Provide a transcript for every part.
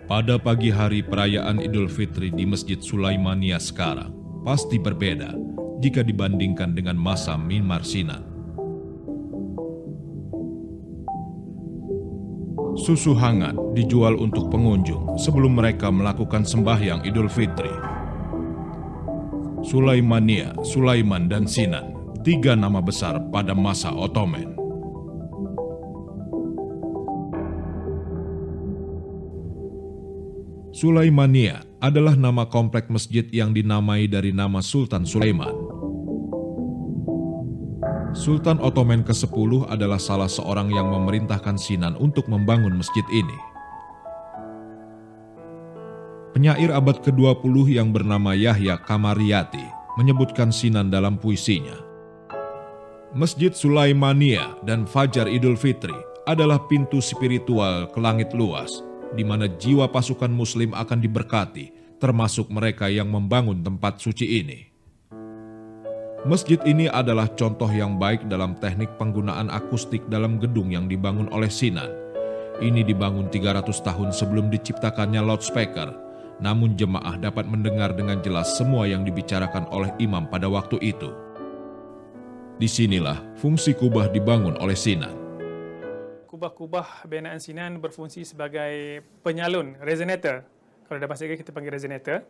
Pada pagi hari perayaan Idul Fitri di Masjid Sulaimania sekarang pasti berbeda jika dibandingkan dengan masa Myanmar Sinan. Susu hangat dijual untuk pengunjung sebelum mereka melakukan sembahyang Idul Fitri. Sulaimania, Sulaiman, dan Sinan, 3 nama besar pada masa Ottoman. Sulaimania adalah nama komplek masjid yang dinamai dari nama Sultan Sulaiman. Sultan Ottoman ke-10 adalah salah seorang yang memerintahkan Sinan untuk membangun masjid ini. Penyair abad ke-20 yang bernama Yahya Kamariyati menyebutkan Sinan dalam puisinya. Masjid Sulaimania dan Fajar Idul Fitri adalah pintu spiritual ke langit luas, di mana jiwa pasukan muslim akan diberkati, termasuk mereka yang membangun tempat suci ini. Masjid ini adalah contoh yang baik dalam teknik penggunaan akustik dalam gedung yang dibangun oleh Sinan. Ini dibangun 300 tahun sebelum diciptakannya loudspeaker, namun jemaah dapat mendengar dengan jelas semua yang dibicarakan oleh imam pada waktu itu. Disinilah fungsi kubah dibangun oleh Sinan. Kubah-kubah binaan Sinan berfungsi sebagai penyalun, resonator. Kalau dalam bahasa Inggeris kita panggil resonator.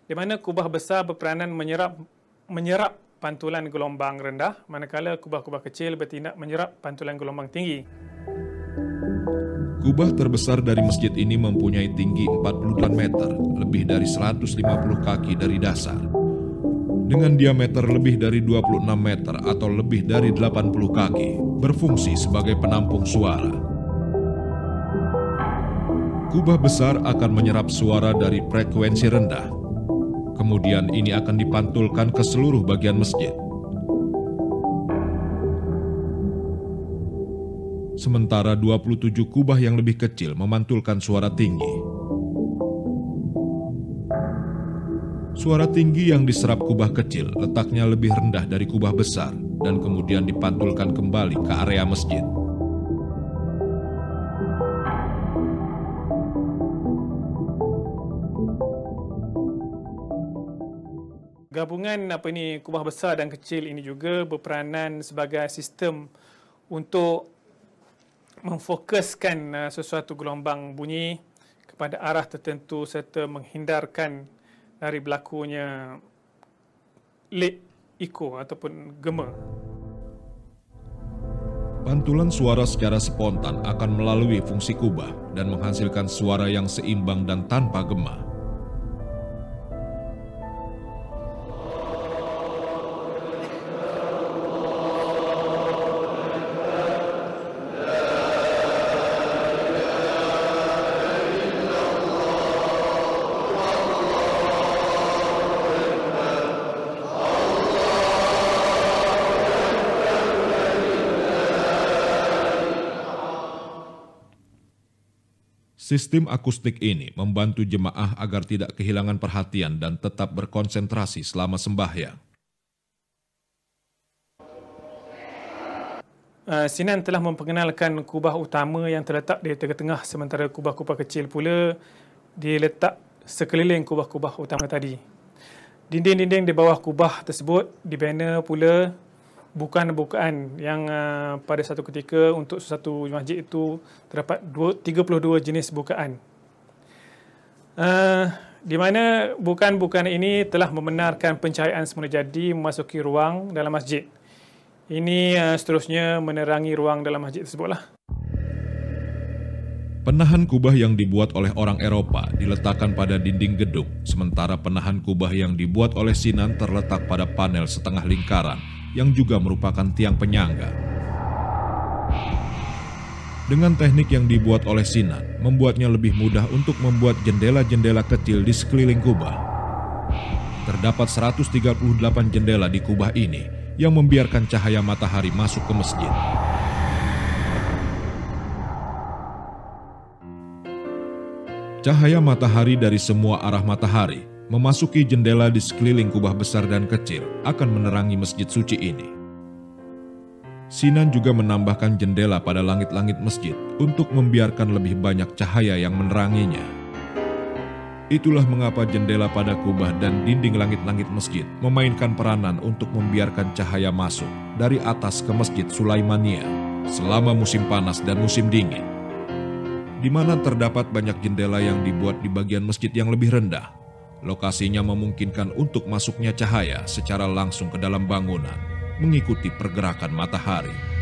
Di mana kubah besar berperanan menyerap pantulan gelombang rendah, manakala kubah-kubah kecil bertindak menyerap pantulan gelombang tinggi. Kubah terbesar dari masjid ini mempunyai tinggi 48 meter, lebih dari 150 kaki dari dasar. Dengan diameter lebih dari 26 meter atau lebih dari 80 kaki, berfungsi sebagai penampung suara. Kubah besar akan menyerap suara dari frekuensi rendah. Kemudian ini akan dipantulkan ke seluruh bagian masjid. Sementara 27 kubah yang lebih kecil memantulkan suara tinggi. Suara tinggi yang diserap kubah kecil letaknya lebih rendah dari kubah besar dan kemudian dipantulkan kembali ke area masjid. Gabungan kubah besar dan kecil ini juga berperanan sebagai sistem untuk memfokuskan sesuatu gelombang bunyi kepada arah tertentu serta menghindarkan dari berlakunya lead echo ataupun gema. Pantulan suara secara spontan akan melalui fungsi kubah dan menghasilkan suara yang seimbang dan tanpa gema. Sistem akustik ini membantu jemaah agar tidak kehilangan perhatian dan tetap berkonsentrasi selama sembahyang. Sinan telah memperkenalkan kubah utama yang terletak di tengah-tengah, sementara kubah-kubah kecil pula diletak sekeliling kubah-kubah utama tadi. Dinding-dinding di bawah kubah tersebut dibina pula bukaan-bukaan yang pada satu ketika untuk satu masjid itu terdapat 32 jenis bukaan. Di mana bukaan-bukaan ini telah membenarkan pencahayaan semula jadi memasuki ruang dalam masjid. Ini seterusnya menerangi ruang dalam masjid tersebutlah. Penahan kubah yang dibuat oleh orang Eropa diletakkan pada dinding gedung, sementara penahan kubah yang dibuat oleh Sinan terletak pada panel setengah lingkaran yang juga merupakan tiang penyangga. Dengan teknik yang dibuat oleh Sinan, membuatnya lebih mudah untuk membuat jendela-jendela kecil di sekeliling kubah. Terdapat 138 jendela di kubah ini yang membiarkan cahaya matahari masuk ke masjid. Cahaya matahari dari semua arah matahari memasuki jendela di sekeliling kubah besar dan kecil akan menerangi masjid suci ini. Sinan juga menambahkan jendela pada langit-langit masjid untuk membiarkan lebih banyak cahaya yang meneranginya. Itulah mengapa jendela pada kubah dan dinding langit-langit masjid memainkan peranan untuk membiarkan cahaya masuk dari atas ke Masjid Sulaimania selama musim panas dan musim dingin, di mana terdapat banyak jendela yang dibuat di bagian masjid yang lebih rendah. Lokasinya memungkinkan untuk masuknya cahaya secara langsung ke dalam bangunan, mengikuti pergerakan matahari.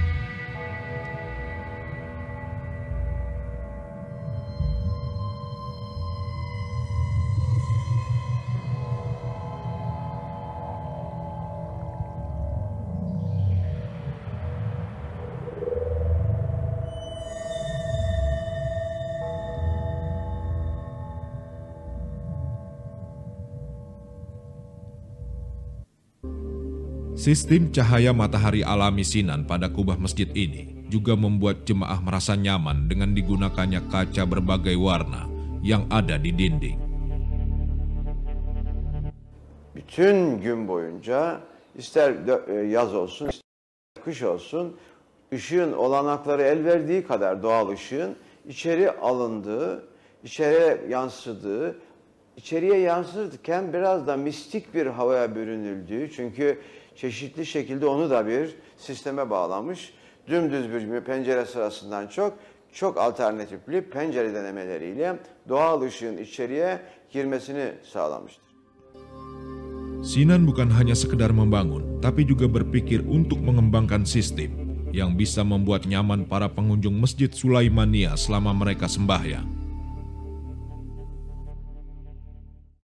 Sistem cahaya matahari alami Sinan pada kubah masjid ini juga membuat jemaah merasa nyaman dengan digunakannya kaca berbagai warna yang ada di dinding. Bütün gün boyunca ister yaz olsun, ister kış olsun, ışığın olanakları el verdiği kadar doğal ışığın içeri alındığı, içeriye yansıdığı, içeriye yansırken biraz da mistik bir havaya bürünüldüğü, çünkü çeşitli şekilde onu da bir sisteme bağlamış, dümdüz bir pencere sırasından çok alternatifli pencere denemeleriyle doğal ışığın içeriye girmesini sağlamıştır. Sinan bukan hanya sekedar membangun, tapi juga berpikir untuk mengembangkan sistem yang bisa membuat nyaman para pengunjung Masjid Sulaimania selama mereka sembahyang.